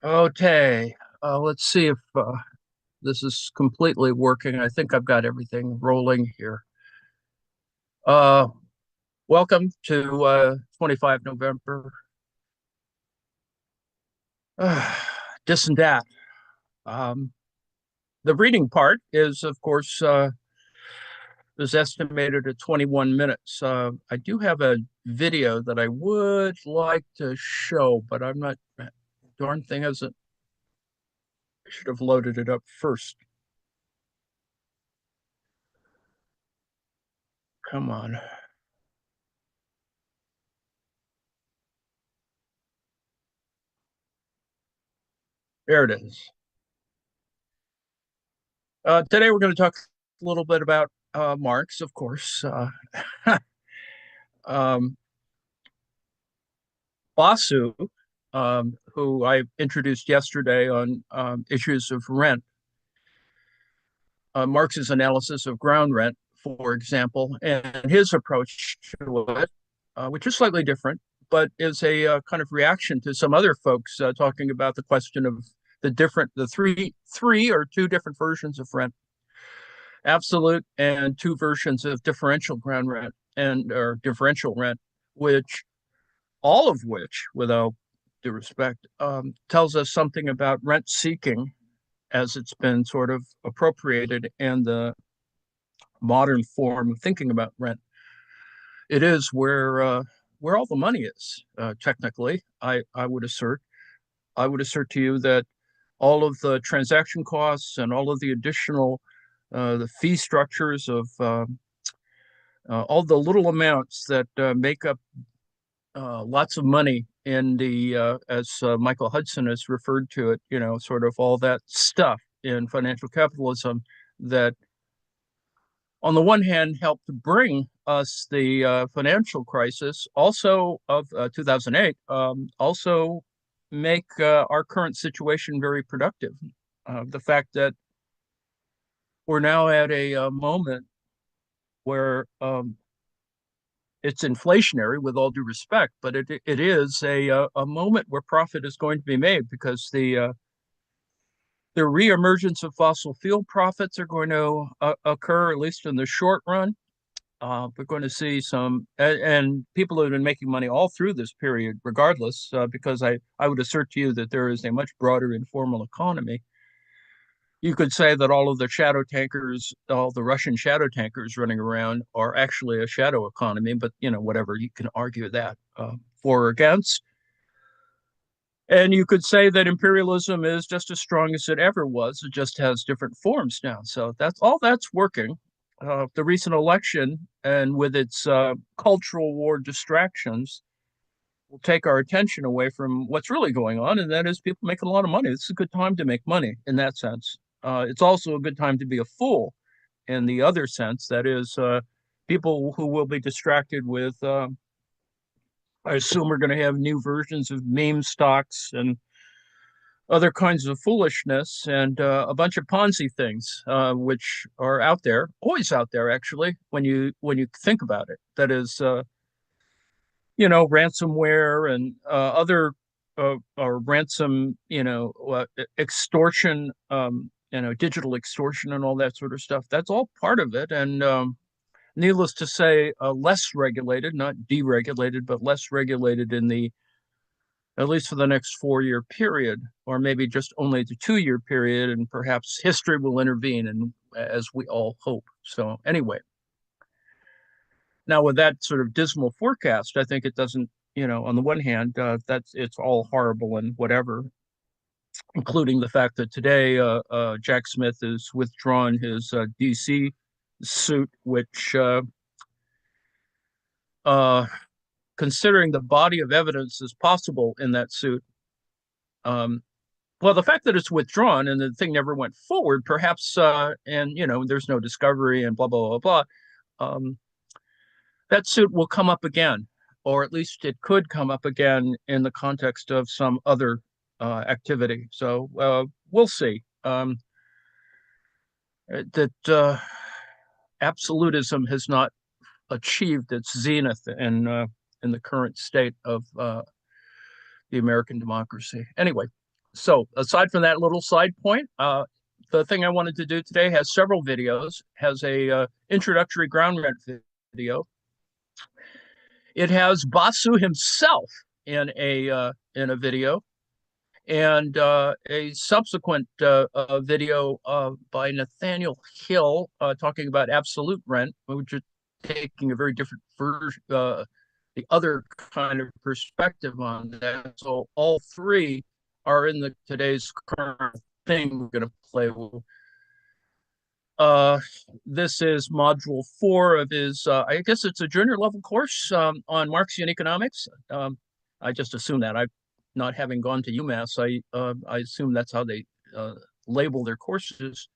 Okay, let's see if this is completely working. I think I've got everything rolling here. Uh, Welcome to 25 November. Uh, this and that. Um, the reading part is, of course, is estimated at 21 minutes. I do have a video that I would like to show, but I'm not. Darn thing isn't. I should have loaded it up first. Come on. There it is. Today we're going to talk a little bit about Marx, of course. um, Basu, who I introduced yesterday on issues of rent, Marx's analysis of ground rent, for example, and his approach to it, which is slightly different, but is a kind of reaction to some other folks talking about the question of the three or two different versions of rent, absolute and two versions of differential ground rent and or differential rent, which all of which, without due respect, tells us something about rent seeking as it's been sort of appropriated in the modern form of thinking about rent. It is where all the money is. Technically, I would assert. I would assert to you that all of the transaction costs and all of the additional the fee structures of all the little amounts that make up lots of money in the as Michael Hudson has referred to it, sort of all that stuff in financial capitalism that on the one hand helped to bring us the financial crisis also of 2008, also make our current situation very productive. The fact that we're now at a moment where it's inflationary with all due respect, but it is a moment where profit is going to be made because the reemergence of fossil fuel profits are going to occur, at least in the short run. We're going to see and people have been making money all through this period, regardless, because I would assert to you that there is a much broader informal economy. You could say that all of the shadow tankers, all the Russian shadow tankers running around are actually a shadow economy, but whatever, you can argue that for or against. And you could say that imperialism is just as strong as it ever was. It just has different forms now. So that's working. The recent election and with its cultural war distractions will take our attention away from what's really going on, and that is people making a lot of money. It's a good time to make money in that sense. It's also a good time to be a fool in the other sense. That is, people who will be distracted with, I assume, we're going to have new versions of meme stocks and other kinds of foolishness and a bunch of Ponzi things, which are out there, always out there, actually, when you think about it. That is, ransomware and other or ransom, extortion, digital extortion and all that sort of stuff. That's all part of it. And needless to say, less regulated, not deregulated, but less regulated in the at least for the next 4 year period, or maybe just only the 2 year period, and perhaps history will intervene, and as we all hope. So anyway, now with that sort of dismal forecast, I think it doesn't, on the one hand, that's it's all horrible and whatever, including the fact that today Jack Smith has withdrawn his DC suit, which, uh, considering the body of evidence is possible in that suit, um, well, the fact that it's withdrawn and the thing never went forward, perhaps, and there's no discovery and blah blah blah blah. Um, that suit will come up again, or at least it could come up again in the context of some other activity. So we'll see. That absolutism has not achieved its zenith in the current state of the American democracy. Anyway, So aside from that little side point, the thing I wanted to do today has several videos. Has a introductory ground rent video. It has Basu himself in a video, and a subsequent video by Nathaniel Hill talking about absolute rent, which is taking a very different version, the other kind of perspective on that. So all three are in the today's current thing we're going to play with. Uh, this is module 4 of his, I guess it's a junior level course on Marxian economics. I just assume that. I, not having gone to UMass, I assume that's how they label their courses.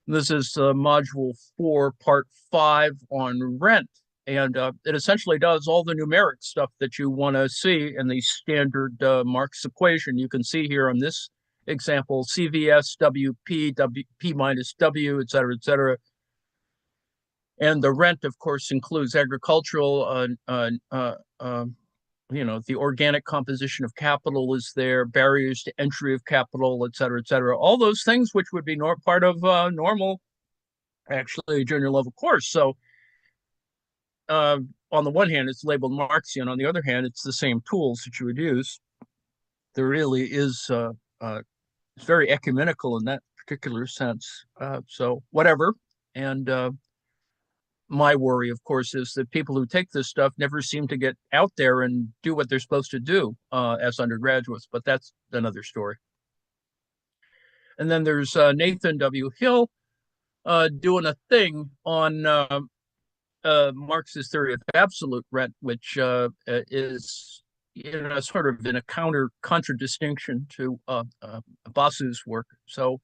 This is module 4, part 5 on rent. And it essentially does all the numeric stuff that you want to see in the standard Marx equation. You can see here on this example, CVS, WP, WP minus W, et cetera, and the rent, of course, includes agricultural, the organic composition of capital is there, barriers to entry of capital, et cetera, all those things which would be part of normal, actually, junior level course. So on the one hand, it's labeled Marxian. On the other hand, it's the same tools that you would use. There really is it's very ecumenical in that particular sense. So whatever. And my worry, of course, is that people who take this stuff never seem to get out there and do what they're supposed to do as undergraduates. But that's another story. And then there's Nathan W. Hill doing a thing on Marx's theory of absolute rent, which is sort of in a contradistinction to Basu's work. So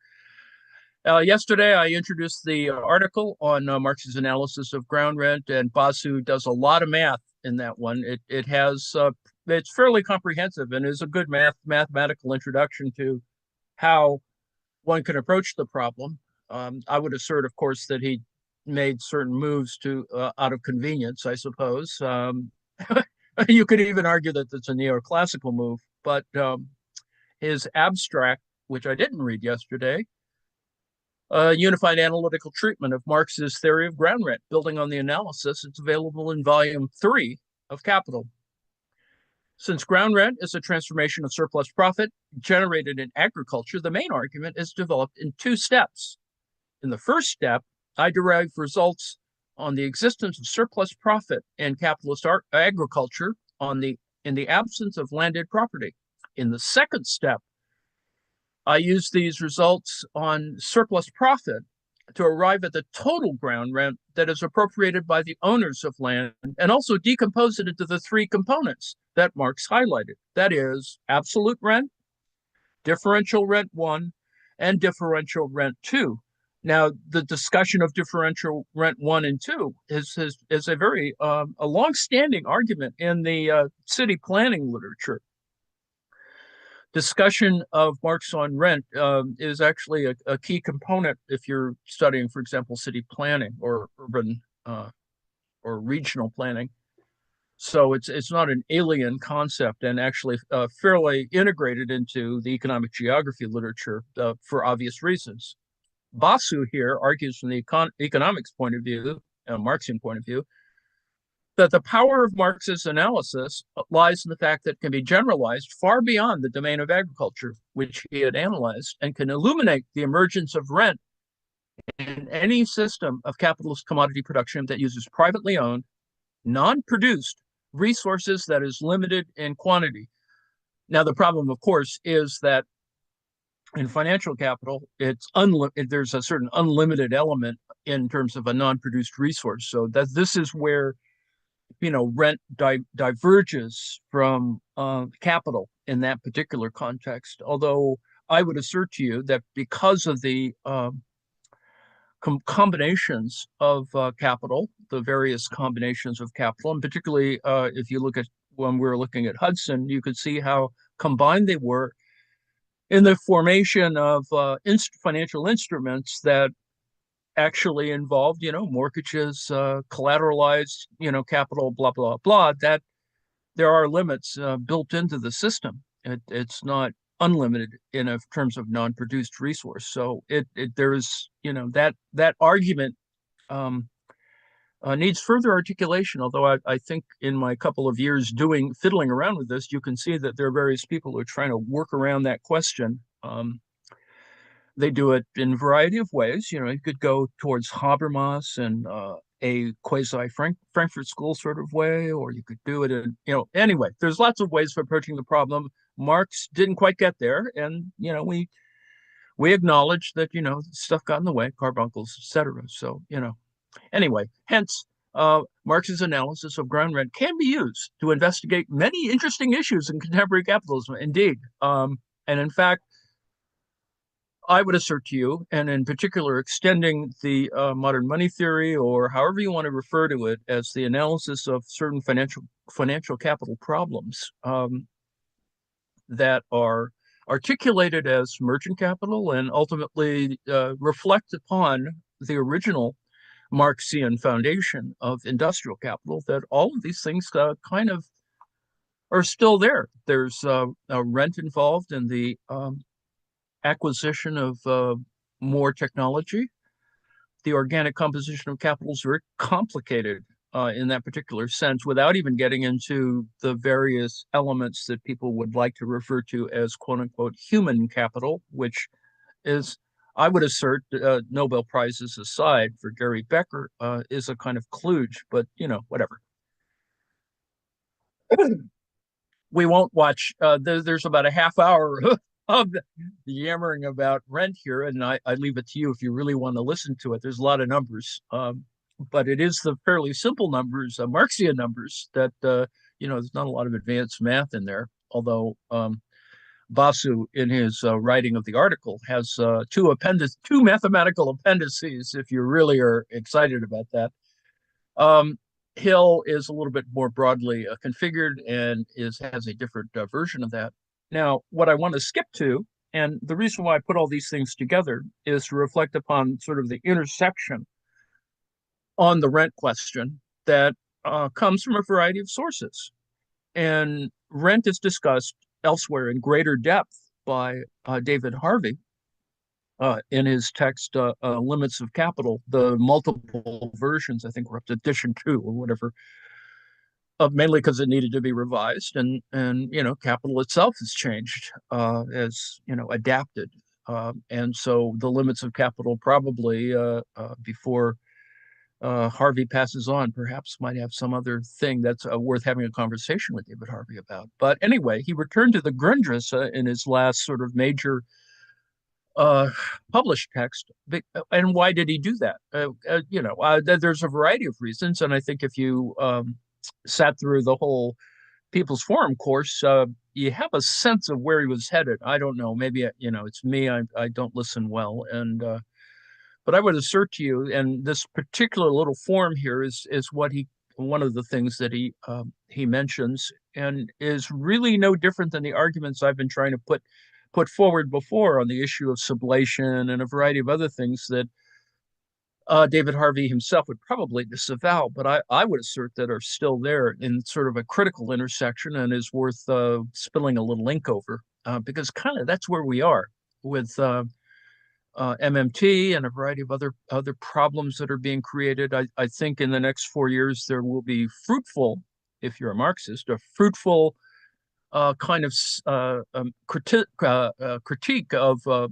yesterday I introduced the article on Marx's analysis of ground rent, and Basu does a lot of math in that one. It has it's fairly comprehensive and is a good mathematical introduction to how one can approach the problem. I would assert, of course, that he made certain moves to out of convenience, I suppose. You could even argue that it's a neoclassical move, but his abstract, which I didn't read yesterday, unified analytical treatment of Marx's theory of ground rent, building on the analysis. It's available in volume 3 of Capital. Since ground rent is a transformation of surplus profit generated in agriculture, the main argument is developed in 2 steps. In the first step, I derive results on the existence of surplus profit in capitalist agriculture in the absence of landed property. In the second step, I use these results on surplus profit to arrive at the total ground rent that is appropriated by the owners of land, and also decompose it into the 3 components that Marx highlighted. That is absolute rent, differential rent 1, and differential rent 2. Now, the discussion of differential rent 1 and 2 is a very a long-standing argument in the city planning literature. Discussion of Marx on rent is actually a key component if you're studying, for example, city planning or urban or regional planning. So it's not an alien concept, and actually fairly integrated into the economic geography literature for obvious reasons. Basu here argues from the economics point of view, Marxian point of view, that the power of Marx's analysis lies in the fact that it can be generalized far beyond the domain of agriculture, which he had analyzed, and can illuminate the emergence of rent in any system of capitalist commodity production that uses privately owned, non-produced resources that is limited in quantity. Now, the problem, of course, is that in financial capital, there's a certain unlimited element in terms of a non-produced resource. So that this is where rent diverges from capital in that particular context. Although I would assert to you that because of the combinations of capital, the various combinations of capital, and particularly if you look at when we were looking at Hudson, you could see how combined they were in the formation of financial instruments that actually involved, mortgages, collateralized, capital, blah, blah, blah, that there are limits built into the system. It's not unlimited in terms of non-produced resource. So there is, that argument um, needs further articulation. Although I think in my couple of years fiddling around with this, you can see that there are various people who are trying to work around that question. They do it in a variety of ways. You could go towards Habermas and a quasi Frankfurt School sort of way, or you could do it in, anyway, there's lots of ways of approaching the problem. Marx didn't quite get there. And, we acknowledge that, stuff got in the way, carbuncles, etc. So, anyway, hence, Marx's analysis of ground rent can be used to investigate many interesting issues in contemporary capitalism, indeed. And in fact, I would assert to you, and in particular, extending the modern money theory, or however you want to refer to it, as the analysis of certain financial capital problems that are articulated as merchant capital and ultimately reflect upon the original Marxian foundation of industrial capital, that all of these things kind of are still there. There's a rent involved in the acquisition of more technology. The organic composition of capital is very complicated in that particular sense, without even getting into the various elements that people would like to refer to as quote unquote human capital, which is, I would assert, Nobel Prizes aside for Gary Becker, is a kind of kludge, but whatever. We won't watch. There's about a half hour of yammering about rent here, and I leave it to you if you really want to listen to it. There's a lot of numbers, but it is the fairly simple numbers, Marxian numbers, that there's not a lot of advanced math in there. Although Basu, in his writing of the article, has two mathematical appendices. If you really are excited about that. Hill is a little bit more broadly configured and has a different version of that. Now, what I want to skip to, and the reason why I put all these things together, is to reflect upon sort of the intersection on the rent question that comes from a variety of sources. And rent is discussed elsewhere in greater depth by David Harvey in his text, Limits of Capital. The multiple versions, I think, were up to edition 2 or whatever, mainly because it needed to be revised. And capital itself has changed, as, adapted. And so the limits of capital probably, before Harvey passes on, perhaps might have some other thing that's worth having a conversation with David Harvey about. But anyway, he returned to the Grundrisse in his last sort of major published text. And why did he do that? There's a variety of reasons. And I think if you sat through the whole People's Forum course, you have a sense of where he was headed. I don't know. Maybe, it's me. I don't listen well. And but I would assert to you, and this particular little form here is one of the things that he mentions, and is really no different than the arguments I've been trying to put forward before on the issue of sublation and a variety of other things that David Harvey himself would probably disavow, but I would assert that are still there in sort of a critical intersection, and is worth spilling a little ink over, because kind of that's where we are with MMT and a variety of other problems that are being created. I think in the next 4 years there will be fruitful, if you're a Marxist, a fruitful kind of critique of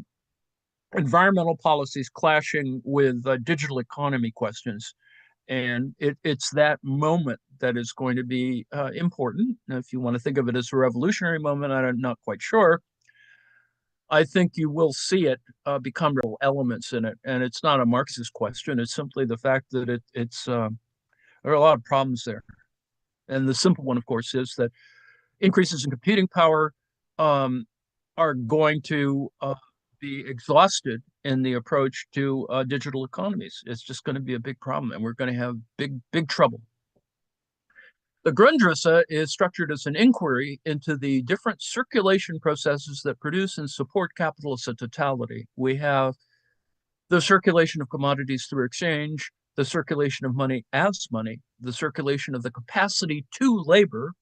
environmental policies clashing with digital economy questions. And it's that moment that is going to be important. Now, if you want to think of it as a revolutionary moment, I'm not quite sure. I think you will see it become real elements in it. And it's not a Marxist question. It's simply the fact that there are a lot of problems there. And the simple one, of course, is that increases in computing power are going to be exhausted in the approach to digital economies. It's just going to be a big problem, and we're going to have big trouble. The Grundrisse is structured as an inquiry into the different circulation processes that produce and support capital as a totality. We have the circulation of commodities through exchange, the circulation of money as money, the circulation of the capacity to labor,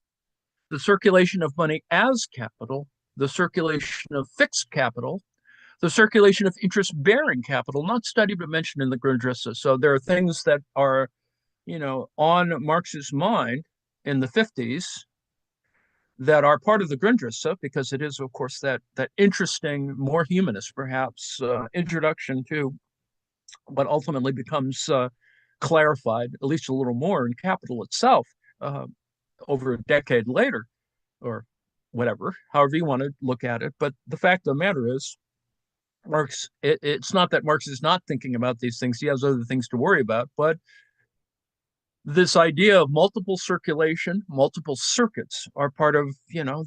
the circulation of money as capital, the circulation of fixed capital, the circulation of interest-bearing capital, not studied but mentioned in the Grundrisse. So there are things that are, on Marx's mind in the 50s that are part of the Grundrisse, because it is, of course, that interesting, more humanist, perhaps, introduction to what ultimately becomes clarified, at least a little more, in Capital itself uh, over a decade later, or whatever, however you want to look at it. But the fact of the matter is, it's not that Marx is not thinking about these things. He has other things to worry about, but this idea of multiple circulation, multiple circuits are part of,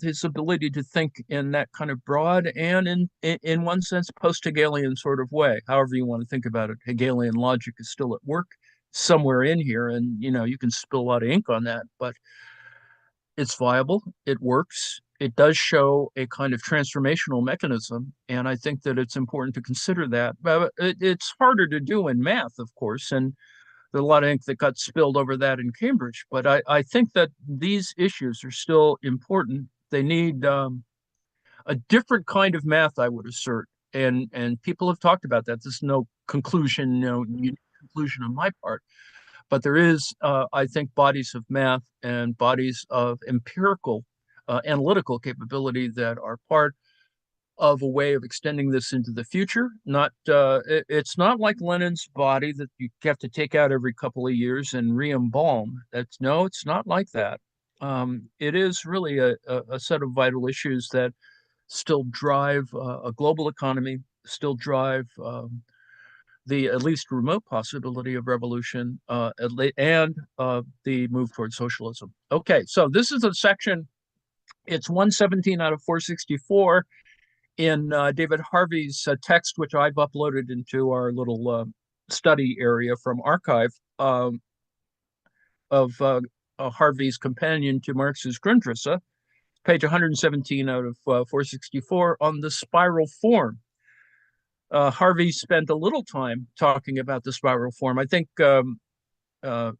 his ability to think in that kind of broad and in one sense, post-Hegelian sort of way, however you want to think about it. Hegelian logic is still at work somewhere in here, and, you can spill a lot of ink on that, but it's viable, it works, it does show a kind of transformational mechanism, and I think that it's important to consider that. But it's harder to do in math, of course, and there's a lot of ink that got spilled over that in Cambridge. But I think that these issues are still important. They need a different kind of math, I would assert, and people have talked about that. There's no conclusion, no unique conclusion on my part, but there is, I think, bodies of math and bodies of empirical analytical capability that are part of a way of extending this into the future. It's not like Lenin's body that you have to take out every couple of years and re-embalm. It's not like that. It is really a set of vital issues that still drive a global economy, still drive the at least remote possibility of revolution, and the move towards socialism. Okay, so this is a section. It's 117 out of 464 in David Harvey's text, which I've uploaded into our little study area from archive of Harvey's companion to Marx's Grundrisse, page 117 out of 464, on the spiral form. Harvey spent a little time talking about the spiral form. I think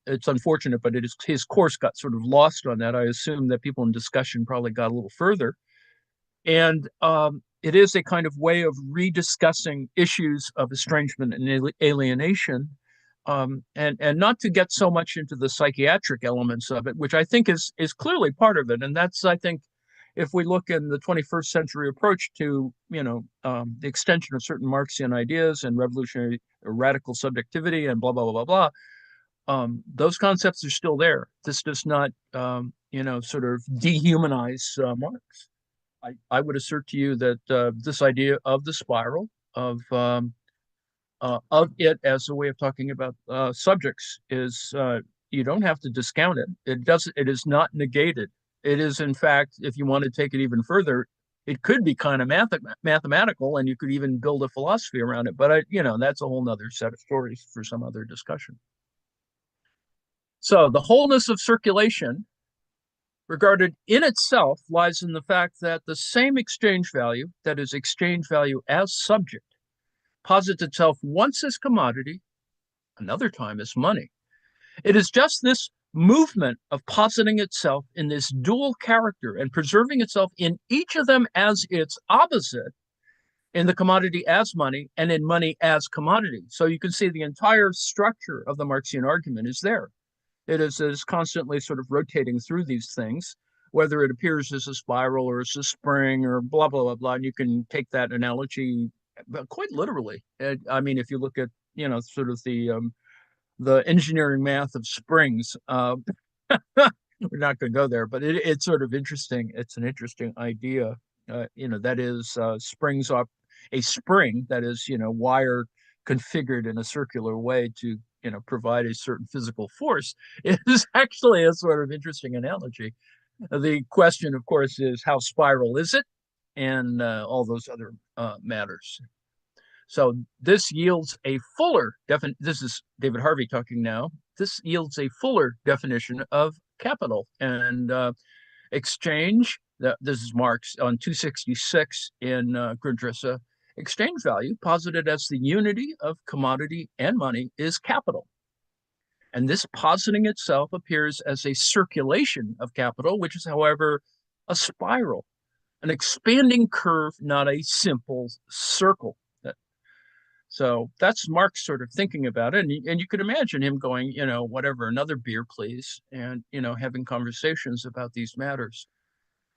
it's unfortunate, but his course got sort of lost on that. I assume that people in discussion probably got a little further. And it is a kind of way of rediscussing issues of estrangement and alienation, and not to get so much into the psychiatric elements of it, which I think is clearly part of it. And that's, I think, if we look in the 21st century approach to, the extension of certain Marxian ideas and revolutionary or radical subjectivity and blah, blah, blah, blah, blah, those concepts are still there. This does not, sort of dehumanize Marx. I would assert to you that this idea of the spiral, of it as a way of talking about subjects, is you don't have to discount it. It is not negated. It is, in fact, if you want to take it even further, it could be kind of mathematical, and you could even build a philosophy around it. But that's a whole nother set of stories for some other discussion. So the wholeness of circulation, regarded in itself, lies in the fact that the same exchange value, that is, exchange value as subject, posits itself once as commodity, another time as money. It is just this movement of positing itself in this dual character and preserving itself in each of them as its opposite, in the commodity as money and in money as commodity. So you can see the entire structure of the Marxian argument is there. It is constantly sort of rotating through these things, whether it appears as a spiral or as a spring or blah, blah, blah, blah. And you can take that analogy quite literally. I mean, if you look at, sort of the engineering math of springs, we're not going to go there, but it's sort of interesting. It's an interesting idea. That is, springs up a spring that is, wire configured in a circular way to, provide a certain physical force, is actually a sort of interesting analogy. The question, of course, is how spiral is it, and all those other matters. So this yields a fuller definition. This is David Harvey talking now. This yields a fuller definition of capital and exchange. This is Marx on 266 in Grundrisse. Exchange value, posited as the unity of commodity and money, is capital. And this positing itself appears as a circulation of capital, which is, however, a spiral. an expanding curve, not a simple circle. So that's Mark's sort of thinking about it. And you could imagine him going, whatever, another beer, please, and, having conversations about these matters.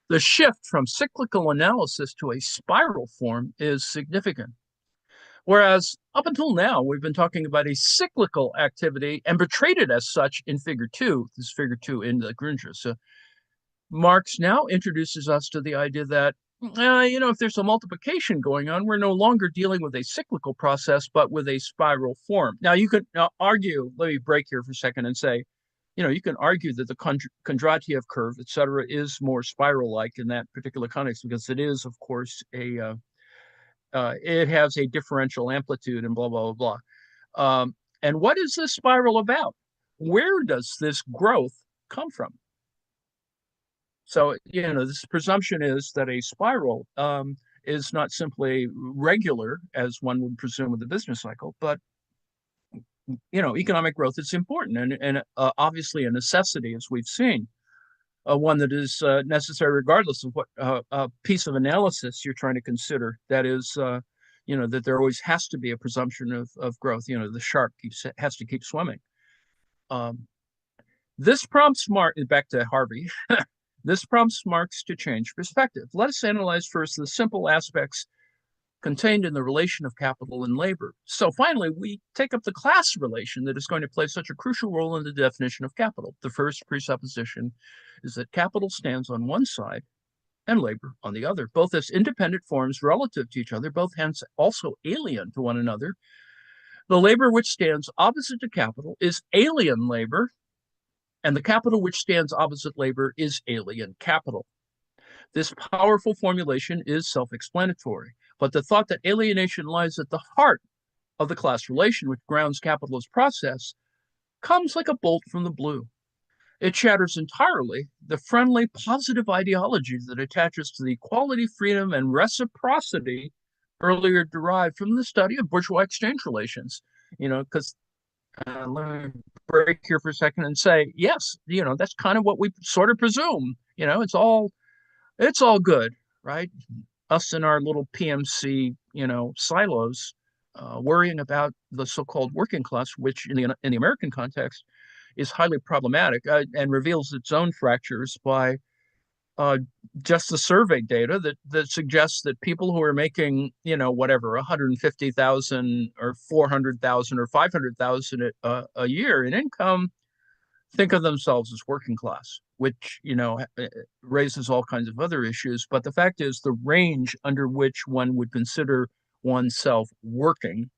The shift from cyclical analysis to a spiral form is significant. Whereas up until now, we've been talking about a cyclical activity and portrayed it as such in figure 2, this figure 2 in the Grundrisse. So Marx now introduces us to the idea that, if there's a multiplication going on, we're no longer dealing with a cyclical process, but with a spiral form. Now, you could argue, let me break here for a second and say, you can argue that the Kondratiev curve, et cetera, is more spiral-like in that particular context because it is, of course, it has a differential amplitude and blah, blah, blah, blah. And what is this spiral about? Where does this growth come from? So, this presumption is that a spiral is not simply regular, as one would presume with the business cycle, but, economic growth is important and obviously a necessity, as we've seen, one that is necessary regardless of what piece of analysis you're trying to consider. That is, that there always has to be a presumption of growth. The shark has to keep swimming. This prompts back to Harvey. This prompts Marx to change perspective. Let us analyze first the simple aspects contained in the relation of capital and labor. So finally, we take up the class relation that is going to play such a crucial role in the definition of capital. The first presupposition is that capital stands on one side and labor on the other, both as independent forms relative to each other, both hence also alien to one another. The labor which stands opposite to capital is alien labor, and the capital which stands opposite labor is alien capital. This powerful formulation is self-explanatory, but the thought that alienation lies at the heart of the class relation which grounds capitalist process comes like a bolt from the blue. It shatters entirely the friendly, positive ideology that attaches to the equality, freedom, and reciprocity earlier derived from the study of bourgeois exchange relations. Because let me break here for a second and say, yes, that's kind of what we sort of presume. It's all good, right? Us in our little PMC, silos, worrying about the so-called working class, which in the American context is highly problematic and reveals its own fractures by just the survey data that suggests that people who are making, whatever, 150,000 or 400,000 or 500,000 a year in income think of themselves as working class, which, raises all kinds of other issues. But the fact is the range under which one would consider oneself working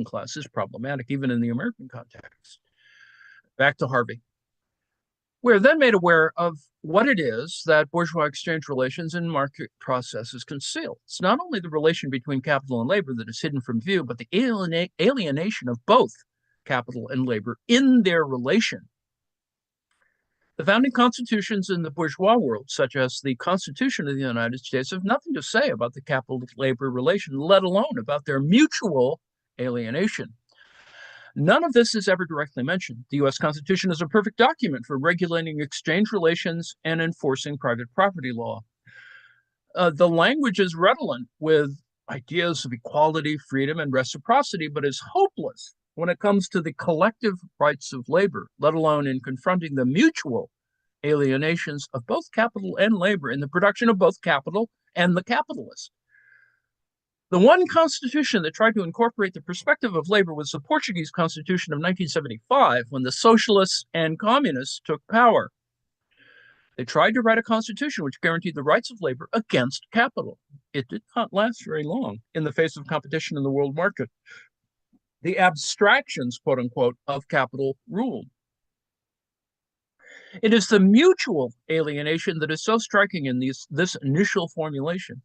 class is problematic, even in the American context. Back to Harvey. We're then made aware of what it is that bourgeois exchange relations and market processes conceal. It's not only the relation between capital and labor that is hidden from view, but the alienation of both capital and labor in their relation. The founding constitutions in the bourgeois world, such as the Constitution of the United States, have nothing to say about the capital-labor relation, let alone about their mutual alienation. None of this is ever directly mentioned. The U.S. Constitution is a perfect document for regulating exchange relations and enforcing private property law. The language is redolent with ideas of equality, freedom, and reciprocity, but is hopeless when it comes to the collective rights of labor, let alone in confronting the mutual alienations of both capital and labor in the production of both capital and the capitalist. The one constitution that tried to incorporate the perspective of labor was the Portuguese Constitution of 1975, when the socialists and communists took power. They tried to write a constitution which guaranteed the rights of labor against capital. It did not last very long in the face of competition in the world market. The abstractions, quote unquote, of capital ruled. It is the mutual alienation that is so striking in this initial formulation.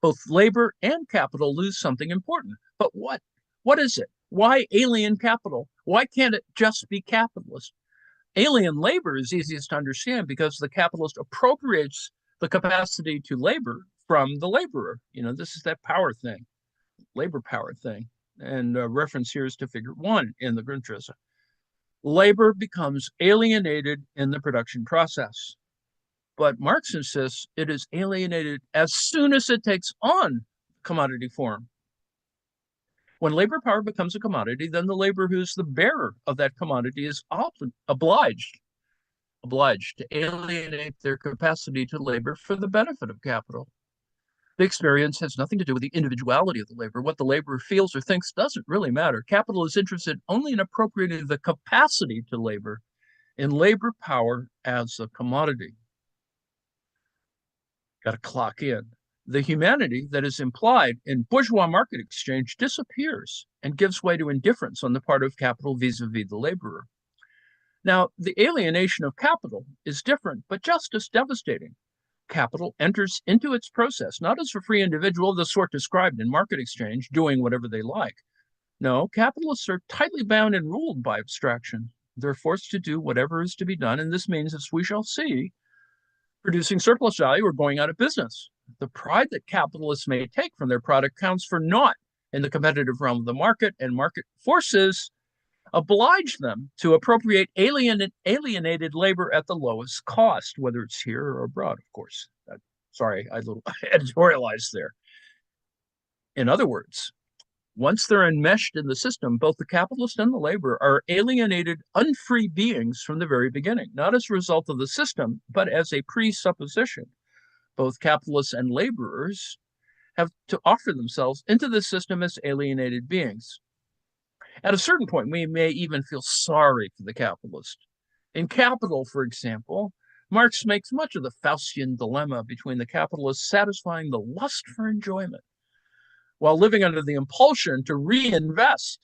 Both labor and capital lose something important. But what? What is it? Why alien capital? Why can't it just be capitalist? Alien labor is easiest to understand because the capitalist appropriates the capacity to labor from the laborer. This is that power thing, labor power thing. And reference here is to figure 1 in the Grundrisse. Labor becomes alienated in the production process. But Marx insists it is alienated as soon as it takes on commodity form. When labor power becomes a commodity, then the labor who's the bearer of that commodity is obliged to alienate their capacity to labor for the benefit of capital. The experience has nothing to do with the individuality of the labor. What the laborer feels or thinks doesn't really matter. Capital is interested only in appropriating the capacity to labor, in labor power as a commodity. Got to clock in. The humanity that is implied in bourgeois market exchange disappears and gives way to indifference on the part of capital vis-a-vis the laborer. Now, the alienation of capital is different, but just as devastating. Capital enters into its process, not as a free individual of the sort described in market exchange, doing whatever they like. No, capitalists are tightly bound and ruled by abstraction. They're forced to do whatever is to be done, and this means, as we shall see, producing surplus value or going out of business. The pride that capitalists may take from their product counts for naught in the competitive realm of the market, and market forces oblige them to appropriate alienated labor at the lowest cost, whether it's here or abroad, of course. Sorry, I little editorialized there. In other words, once they're enmeshed in the system, both the capitalist and the laborer are alienated, unfree beings from the very beginning, not as a result of the system, but as a presupposition. Both capitalists and laborers have to offer themselves into the system as alienated beings. At a certain point, we may even feel sorry for the capitalist. In Capital, for example, Marx makes much of the Faustian dilemma between the capitalist satisfying the lust for enjoyment while living under the impulsion to reinvest.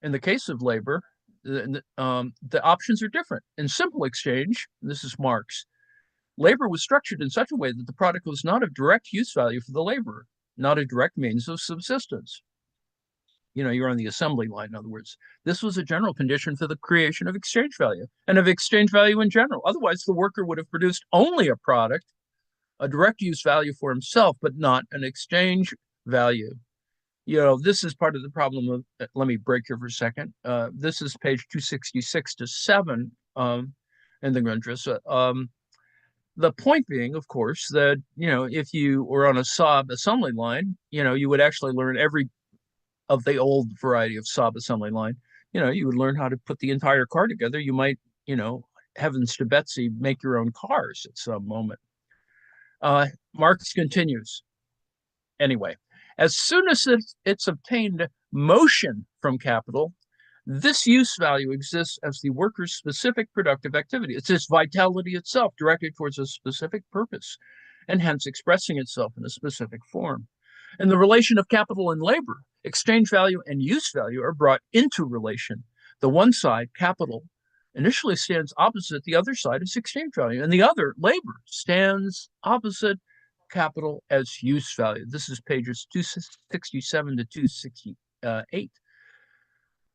In the case of labor, the options are different. In simple exchange, this is Marx, labor was structured in such a way that the product was not of direct use value for the laborer, not a direct means of subsistence. You're on the assembly line, in other words. This was a general condition for the creation of exchange value and of exchange value in general. Otherwise, the worker would have produced only a product, a direct use value for himself, but not an exchange value. This is part of the problem of, let me break here for a second. This is page 266 to 7 in the Grundrisse. The point being, of course, that, if you were on a Saab assembly line, you would actually learn every of the old variety of Saab assembly line. You would learn how to put the entire car together. You might, heavens to Betsy, make your own cars at some moment. Marx continues. Anyway, as soon as it's obtained motion from capital, this use value exists as the worker's specific productive activity. It's its vitality itself directed towards a specific purpose and hence expressing itself in a specific form. In the relation of capital and labor, exchange value and use value are brought into relation. The one side, capital, initially stands opposite the other side as exchange value, and the other, labor, stands opposite capital as use value. This is pages 267 to 268.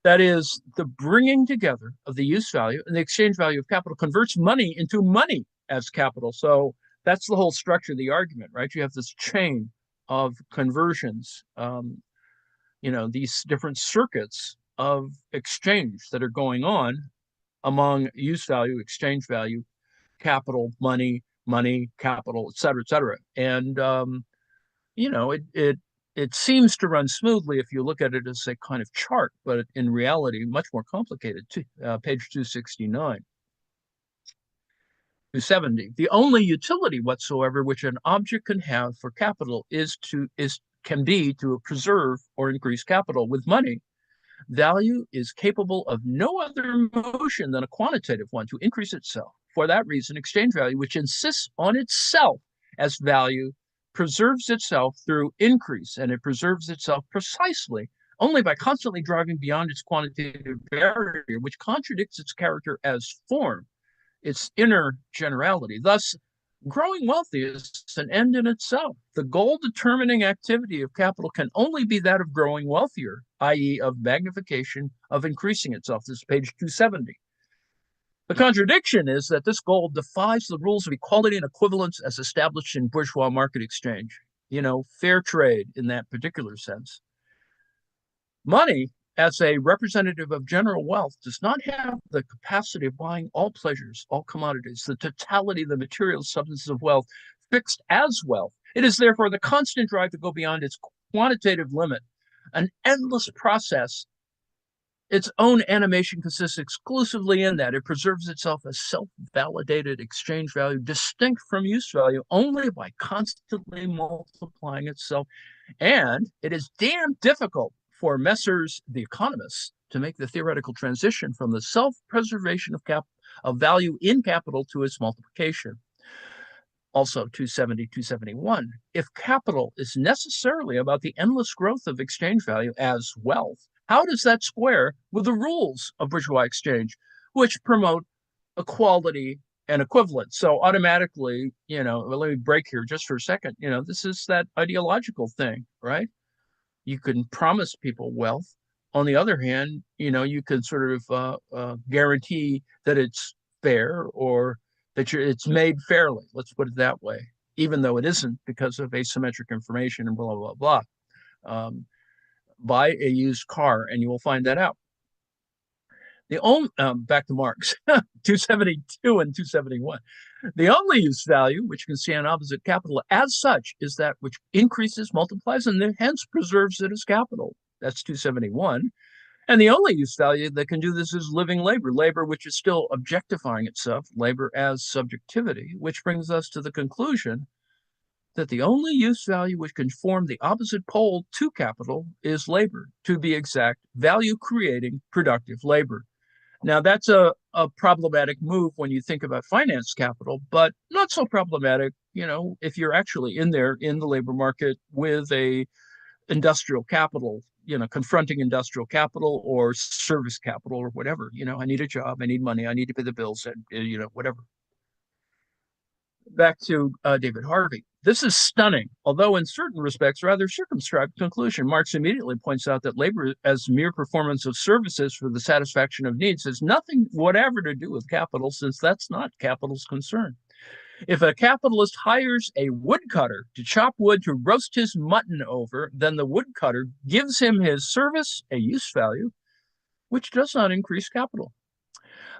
That is, the bringing together of the use value and the exchange value of capital converts money into money as capital. So that's the whole structure of the argument, right? You have this chain of conversions, these different circuits of exchange that are going on among use value, exchange value, capital, money, capital, et cetera. And, it seems to run smoothly if you look at it as a kind of chart, but in reality, much more complicated. Page 269. 270. The only utility whatsoever which an object can have for capital can be to preserve or increase capital. With money, value is capable of no other motion than a quantitative one, to increase itself. For that reason, exchange value, which insists on itself as value, preserves itself through increase, and it preserves itself precisely only by constantly driving beyond its quantitative barrier, which contradicts its character as form, its inner generality. Thus, growing wealthy is an end in itself. The goal-determining activity of capital can only be that of growing wealthier, i.e. of magnification, of increasing itself. This is page 270. The contradiction is that this goal defies the rules of equality and equivalence as established in bourgeois market exchange, fair trade in that particular sense. Money as a representative of general wealth, does not have the capacity of buying all pleasures, all commodities, the totality of the material substances of wealth fixed as wealth. It is therefore the constant drive to go beyond its quantitative limit, an endless process. Its own animation consists exclusively in that it preserves itself as self-validated exchange value, distinct from use value only by constantly multiplying itself. And it is damn difficult for Messrs. The economists to make the theoretical transition from the self-preservation of value in capital to its multiplication. Also 270, 271. If capital is necessarily about the endless growth of exchange value as wealth, how does that square with the rules of bourgeois exchange, which promote equality and equivalence? So automatically, well, let me break here just for a second. This is that ideological thing, right? You can promise people wealth. On the other hand, you can sort of guarantee that it's fair or that it's made fairly. Let's put it that way, even though it isn't because of asymmetric information and blah, blah, blah. Buy a used car and you will find that out. The only back to Marx, 272 and 271. The only use value which can stand opposite capital as such is that which increases, multiplies, and then hence preserves it as capital. That's 271. And the only use value that can do this is living labor, labor which is still objectifying itself, labor as subjectivity, which brings us to the conclusion that the only use value which can form the opposite pole to capital is labor, to be exact, value creating productive labor. Now, that's a problematic move when you think about finance capital, but not so problematic, if you're actually in there in the labor market with a industrial capital, confronting industrial capital or service capital or whatever. I need a job, I need money, I need to pay the bills, and, whatever. Back to David Harvey. This is stunning, although in certain respects rather circumscribed conclusion. Marx immediately points out that labor as mere performance of services for the satisfaction of needs has nothing whatever to do with capital, since that's not capital's concern. If a capitalist hires a woodcutter to chop wood to roast his mutton over, then the woodcutter gives him his service a use value, which does not increase capital.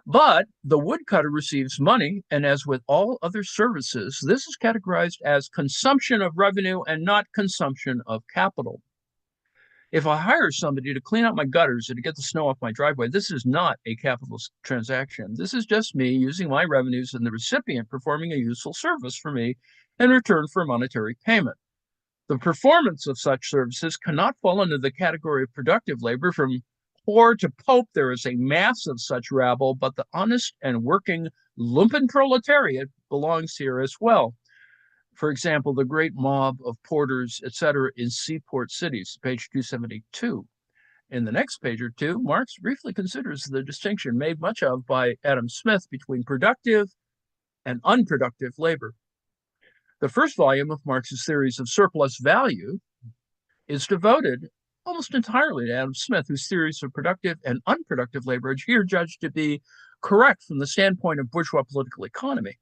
But the woodcutter receives money, and as with all other services, this is categorized as consumption of revenue and not consumption of capital. If I hire somebody to clean out my gutters or to get the snow off my driveway, this is not a capitalist transaction. This is just me using my revenues and the recipient performing a useful service for me in return for monetary payment. The performance of such services cannot fall under the category of productive labor. From poor to pope, there is a mass of such rabble, but the honest and working lumpen proletariat belongs here as well. For example, the great mob of porters, etc., in seaport cities, page 272. In the next page or two, Marx briefly considers the distinction made much of by Adam Smith between productive and unproductive labor. The first volume of Marx's theories of surplus value is devoted almost entirely to Adam Smith, whose theories of productive and unproductive labor are here judged to be correct from the standpoint of bourgeois political economy.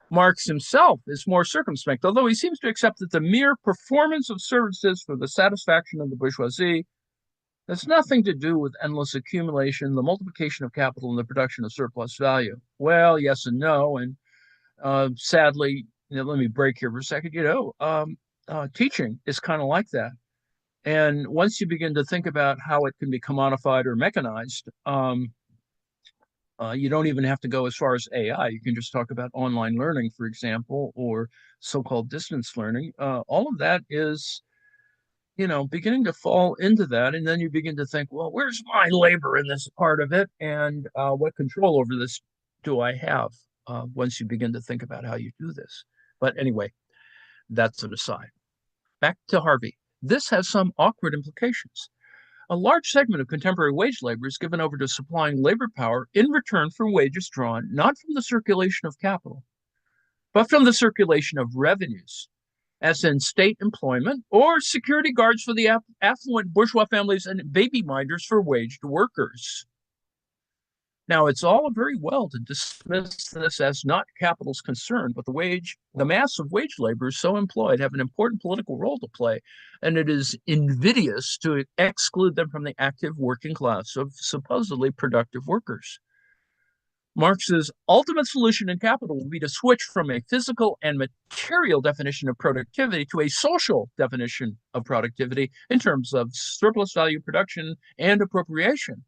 Marx himself is more circumspect, although he seems to accept that the mere performance of services for the satisfaction of the bourgeoisie has nothing to do with endless accumulation, the multiplication of capital, and the production of surplus value. Well, yes and no, and sadly, let me break here for a second. Teaching is kind of like that. And once you begin to think about how it can be commodified or mechanized, you don't even have to go as far as AI. You can just talk about online learning, for example, or so-called distance learning. All of that is, beginning to fall into that. And then you begin to think, well, where's my labor in this part of it? And what control over this do I have once you begin to think about how you do this? But anyway, that's an aside. Back to Harvey. This has some awkward implications. A large segment of contemporary wage labor is given over to supplying labor power in return for wages drawn not from the circulation of capital, but from the circulation of revenues, as in state employment or security guards for the affluent bourgeois families and baby minders for waged workers. Now, it's all very well to dismiss this as not capital's concern, but the mass of wage laborers so employed have an important political role to play, and it is invidious to exclude them from the active working class of supposedly productive workers. Marx's ultimate solution in Capital will be to switch from a physical and material definition of productivity to a social definition of productivity in terms of surplus value production and appropriation,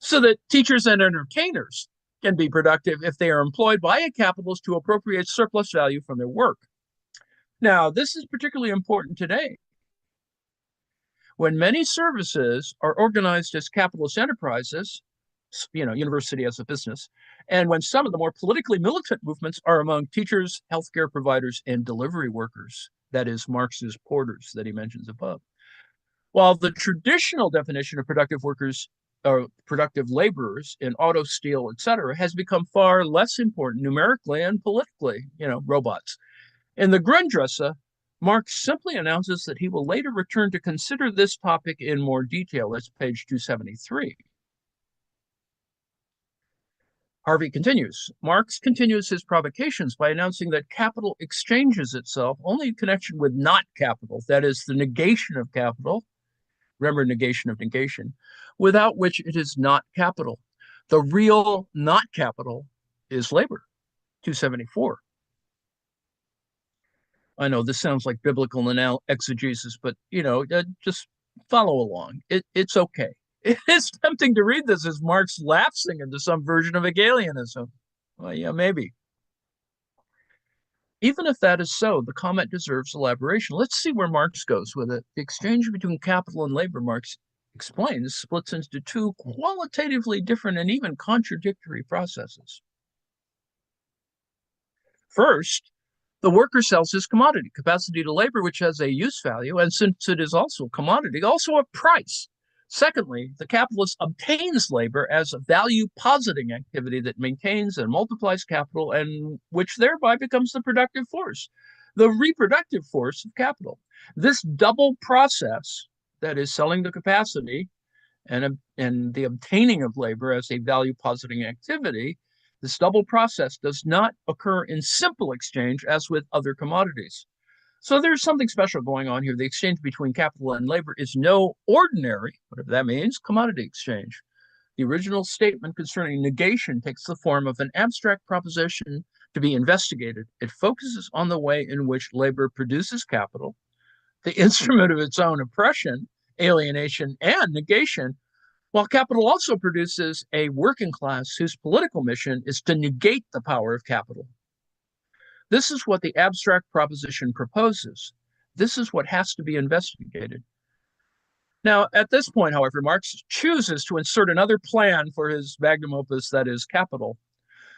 so that teachers and entertainers can be productive if they are employed by a capitalist to appropriate surplus value from their work. Now, this is particularly important today when many services are organized as capitalist enterprises, university as a business, and when some of the more politically militant movements are among teachers, healthcare providers, and delivery workers. That is Marx's porters that he mentions above. While the traditional definition of productive workers or productive laborers in auto, steel, etc., has become far less important numerically and politically, robots. In the Grundrisse, Marx simply announces that he will later return to consider this topic in more detail. That's page 273. Harvey continues. Marx continues his provocations by announcing that capital exchanges itself only in connection with not capital, that is, the negation of capital. Remember, negation of negation, without which it is not capital. The real not capital is labor. 274. I know this sounds like biblical exegesis, but just follow along. It's okay. It's tempting to read this as Marx lapsing into some version of Hegelianism. Well, yeah, maybe. Even if that is so, the comment deserves elaboration. Let's see where Marx goes with it. The exchange between capital and labor, Marx explains, splits into two qualitatively different and even contradictory processes. First, the worker sells his commodity, capacity to labor, which has a use value, and since it is also a commodity, also a price. Secondly, the capitalist obtains labor as a value-positing activity that maintains and multiplies capital and which thereby becomes the productive force, the reproductive force of capital. This double process, that is selling the capacity and the obtaining of labor as a value-positing activity, this double process does not occur in simple exchange as with other commodities. So there's something special going on here. The exchange between capital and labor is no ordinary, whatever that means, commodity exchange. The original statement concerning negation takes the form of an abstract proposition to be investigated. It focuses on the way in which labor produces capital, the instrument of its own oppression, alienation, and negation, while capital also produces a working class whose political mission is to negate the power of capital. This is what the abstract proposition proposes. This is what has to be investigated. Now, at this point, however, Marx chooses to insert another plan for his magnum opus, that is capital.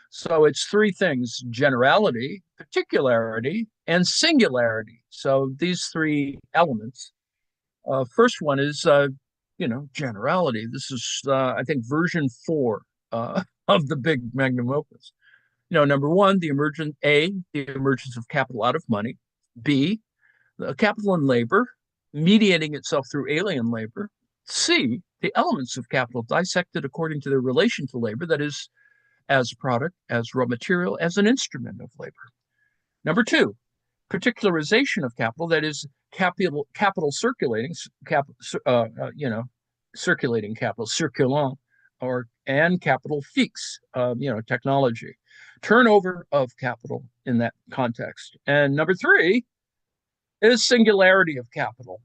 So it's three things: generality, particularity, and singularity. So these three elements. First one is, generality. This is, I think, version 4 of the big magnum opus. Number one, the emergence of capital out of money. B, the capital and labor, mediating itself through alien labor. C, the elements of capital dissected according to their relation to labor, that is, as product, as raw material, as an instrument of labor. Number two, particularization of capital, that is, capital circulating, circulating capital, circulant, and capital fixe, technology. Turnover of capital in that context. And number three is singularity of capital.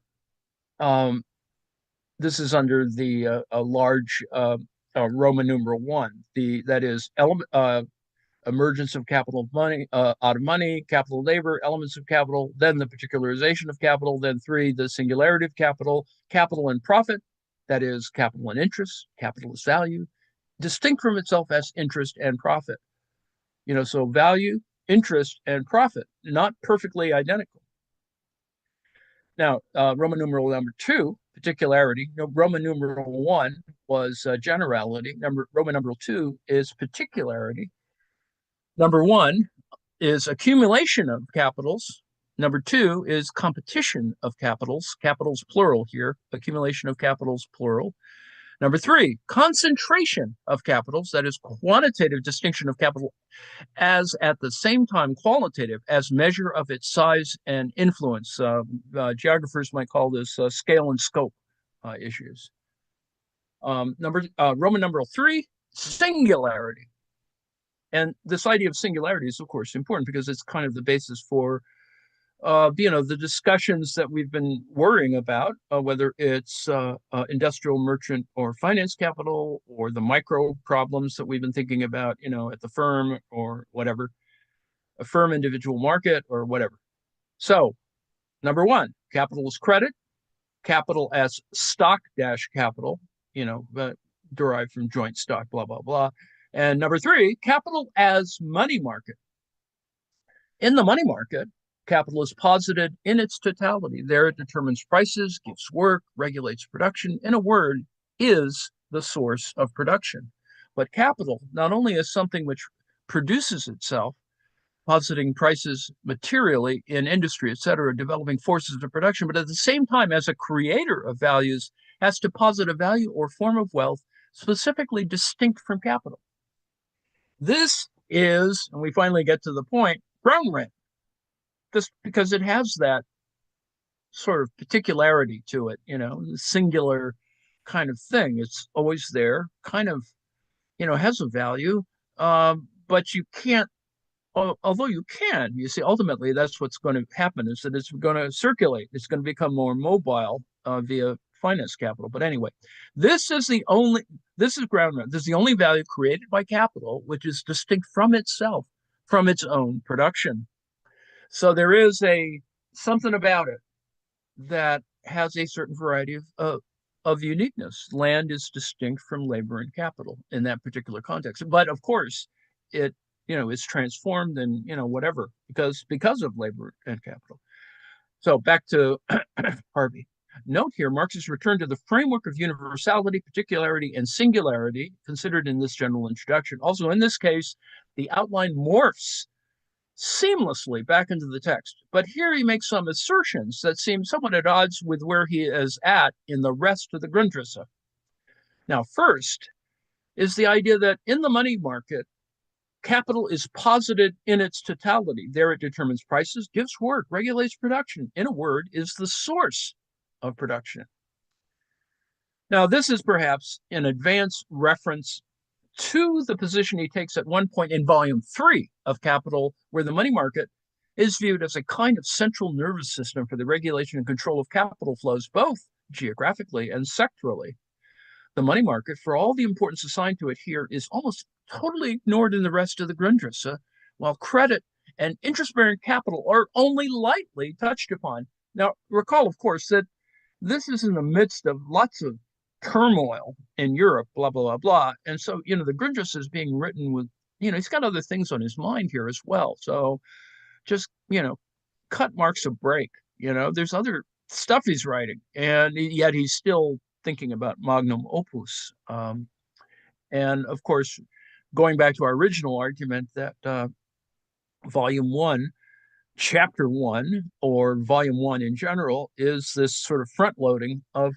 This is under the large Roman numeral 1. That is emergence of capital of money, out of money, capital labor, elements of capital, then the particularization of capital, then 3, the singularity of capital, capital and profit, that is capital and interest, capital is value, distinct from itself as interest and profit. So value, interest, and profit, not perfectly identical. Now, Roman numeral number 2, particularity. Roman numeral 1 was generality. Roman numeral 2 is particularity. Number 1 is accumulation of capitals. Number 2 is competition of capitals. Capitals plural here. Accumulation of capitals plural. Number three, concentration of capitals, that is quantitative distinction of capital as at the same time qualitative as measure of its size and influence. Geographers might call this scale and scope issues. Roman numeral three, singularity. And this idea of singularity is, of course, important because it's kind of the basis for the discussions that we've been worrying about, whether it's industrial, merchant, or finance capital, or the micro problems that we've been thinking about, at the firm or whatever, a firm individual market or whatever. So, number one, capital is credit, capital as stock dash capital, derived from joint stock, blah, blah, blah. And number three, capital as money market. In the money market, capital is posited in its totality. There it determines prices, gives work, regulates production. In a word, is the source of production. But capital not only is something which produces itself, positing prices materially in industry, et cetera, developing forces of production, but at the same time, as a creator of values, has to posit a value or form of wealth specifically distinct from capital. This is, and we finally get to the point, ground rent, just because it has that sort of particularity to it, the singular kind of thing. It's always there, kind of, has a value, but you can't, although you can, you see, ultimately that's what's going to happen is that it's going to circulate. It's going to become more mobile via finance capital. But anyway, this is ground rent. This is the only value created by capital, which is distinct from itself, from its own production. So there is something about it that has a certain variety of uniqueness. Land is distinct from labor and capital in that particular context. But of course, it is transformed and whatever because of labor and capital. So back to Harvey. Note here Marx's return to the framework of universality, particularity, and singularity considered in this general introduction. Also, in this case, the outline morphs seamlessly back into the text. But here he makes some assertions that seem somewhat at odds with where he is at in the rest of the Grundrisse. Now, first is the idea that in the money market, capital is posited in its totality. There it determines prices, gives work, regulates production. In a word, is the source of production. Now, this is perhaps an advanced reference to the position he takes at one point in volume 3 of Capital, where the money market is viewed as a kind of central nervous system for the regulation and control of capital flows, both geographically and sectorally. The money market, for all the importance assigned to it here, is almost totally ignored in the rest of the Grundrisse, while credit and interest-bearing capital are only lightly touched upon. Now, recall, of course, that this is in the midst of lots of turmoil in Europe, blah, blah, blah, blah. And so, the Grundrisse is being written with, he's got other things on his mind here as well. So just, cut Marx a break. There's other stuff he's writing, and yet he's still thinking about magnum opus. And of course, going back to our original argument that volume 1, chapter 1, or volume 1 in general, is this sort of front loading of,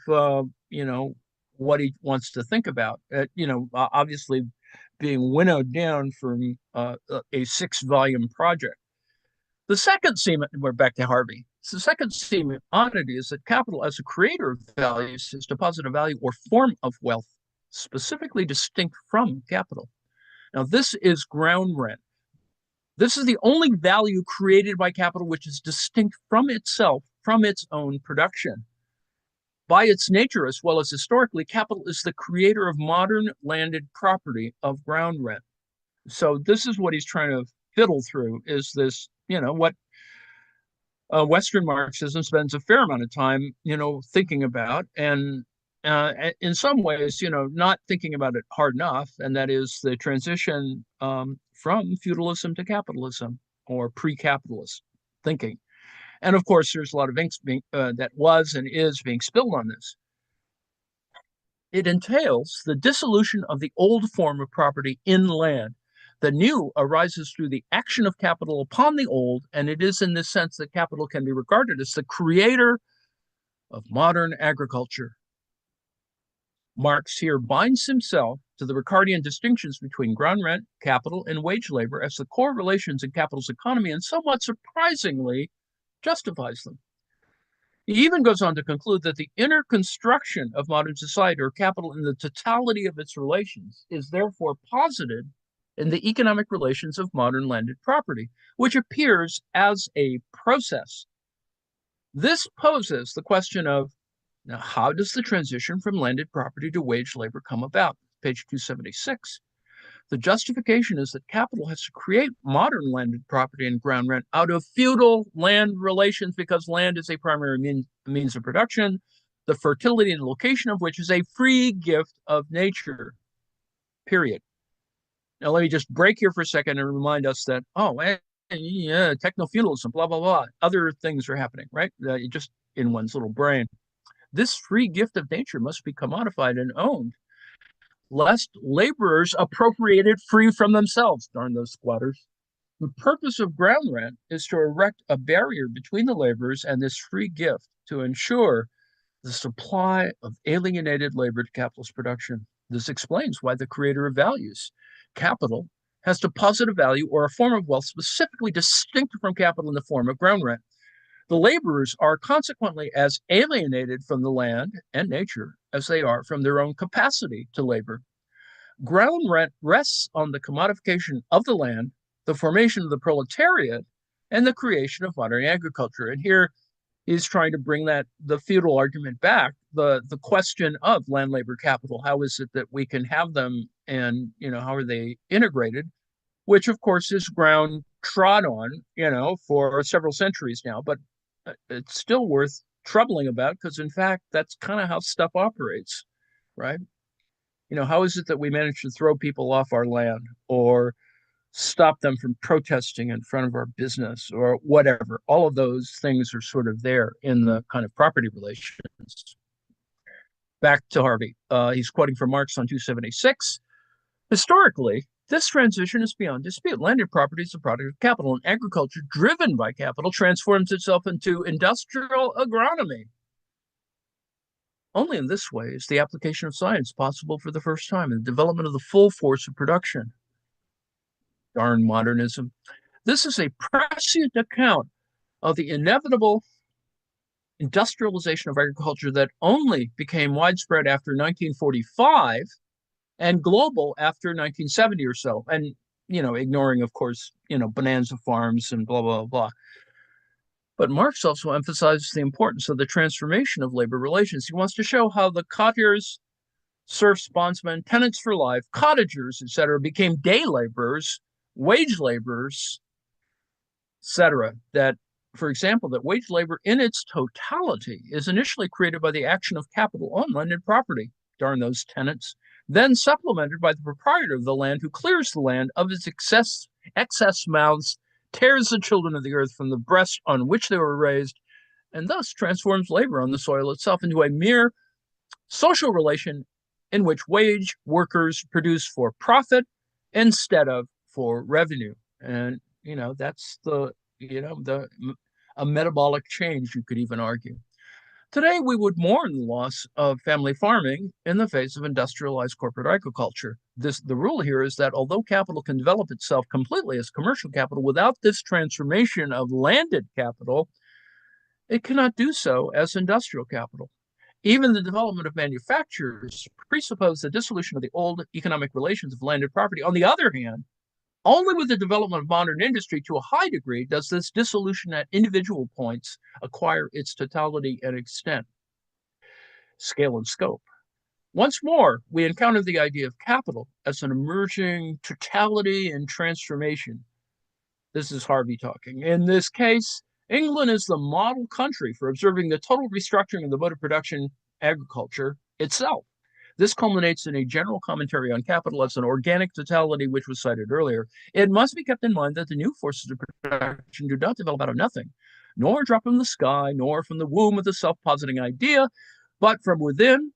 what he wants to think about. Obviously being winnowed down from a 6-volume project. The second seam, we're back to Harvey. So the second seam oddity is that capital as a creator of values is to posit a value or form of wealth specifically distinct from capital. Now, this is ground rent. This is the only value created by capital which is distinct from itself, from its own production. By its nature, as well as historically, capital is the creator of modern landed property of ground rent. So this is what he's trying to fiddle through, is this, what Western Marxism spends a fair amount of time, thinking about, and in some ways, not thinking about it hard enough, and that is the transition from feudalism to capitalism, or pre-capitalist thinking. And of course, there's a lot of ink that was and is being spilled on this. It entails the dissolution of the old form of property in land. The new arises through the action of capital upon the old, and it is in this sense that capital can be regarded as the creator of modern agriculture. Marx here binds himself to the Ricardian distinctions between ground rent, capital, and wage labor as the core relations in capital's economy, and somewhat surprisingly justifies them. He even goes on to conclude that the inner construction of modern society, or capital in the totality of its relations, is therefore posited in the economic relations of modern landed property, which appears as a process. This poses the question of, now, how does the transition from landed property to wage labor come about? Page 276. The justification is that capital has to create modern landed property and ground rent out of feudal land relations because land is a primary means of production, the fertility and location of which is a free gift of nature, period. Now, let me just break here for a second and remind us that, yeah, techno-feudalism, blah, blah, blah. Other things are happening, right? Just in one's little brain. This free gift of nature must be commodified and owned, lest laborers appropriate it free from themselves. Darn those squatters. The purpose of ground rent is to erect a barrier between the laborers and this free gift to ensure the supply of alienated labor to capitalist production. This explains why the creator of values, capital, has deposited value or a form of wealth specifically distinct from capital in the form of ground rent. The laborers are consequently as alienated from the land and nature as they are from their own capacity to labor. Ground rent rests on the commodification of the land, the formation of the proletariat, and the creation of modern agriculture. And here he's trying to bring the feudal argument back, the question of land, labor, capital. How is it that we can have them, and how are they integrated? Which of course is ground trod on, for several centuries now, but it's still worth troubling about because, in fact, that's kind of how stuff operates, right? How is it that we manage to throw people off our land or stop them from protesting in front of our business or whatever? All of those things are sort of there in the kind of property relations. Back to Harvey. He's quoting from Marx on 276. Historically, this transition is beyond dispute. Landed property is a product of capital, and agriculture driven by capital transforms itself into industrial agronomy. Only in this way is the application of science possible for the first time in the development of the full force of production. Darn modernism. This is a prescient account of the inevitable industrialization of agriculture that only became widespread after 1945 and global after 1970 or so. And, ignoring, of course, bonanza farms and blah, blah, blah. But Marx also emphasizes the importance of the transformation of labor relations. He wants to show how the cottagers, serfs, bondsmen, tenants for life, cottagers, etc., became day laborers, wage laborers, etc. That, for example, that wage labor in its totality is initially created by the action of capital on landed property. Darn those tenants. Then supplemented by the proprietor of the land who clears the land of its excess mouths, tears the children of the earth from the breast on which they were raised, and thus transforms labor on the soil itself into a mere social relation in which wage workers produce for profit instead of for revenue. And, that's a metabolic change, you could even argue. Today, we would mourn the loss of family farming in the face of industrialized corporate agriculture. The rule here is that although capital can develop itself completely as commercial capital without this transformation of landed capital, it cannot do so as industrial capital. Even the development of manufacturers presuppose the dissolution of the old economic relations of landed property. On the other hand, only with the development of modern industry to a high degree does this dissolution at individual points acquire its totality and extent, scale, and scope. Once more, we encounter the idea of capital as an emerging totality and transformation. This is Harvey talking. In this case, England is the model country for observing the total restructuring of the mode of production, agriculture itself. This culminates in a general commentary on capital as an organic totality, which was cited earlier. It must be kept in mind that the new forces of production do not develop out of nothing, nor drop from the sky, nor from the womb of the self-positing idea, but from within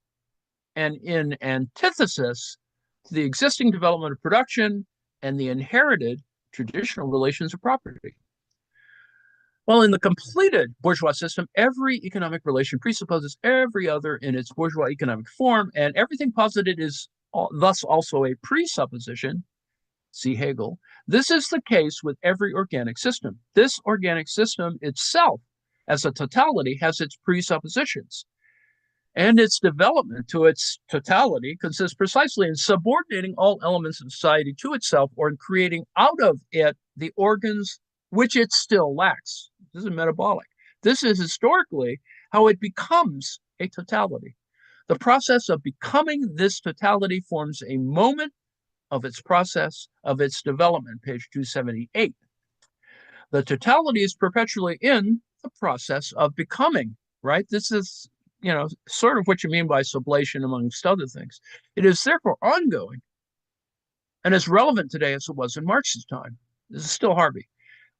and in antithesis to the existing development of production and the inherited traditional relations of property. Well, in the completed bourgeois system, every economic relation presupposes every other in its bourgeois economic form, and everything posited is thus also a presupposition. See Hegel. This is the case with every organic system. This organic system itself, as a totality, has its presuppositions. And its development to its totality consists precisely in subordinating all elements of society to itself or in creating out of it the organs which it still lacks. This is metabolic. This is historically how it becomes a totality. The process of becoming this totality forms a moment of its process, of its development, page 278. The totality is perpetually in the process of becoming, right? This is, sort of what you mean by sublation, amongst other things. It is therefore ongoing and as relevant today as it was in Marx's time. This is still Harvey.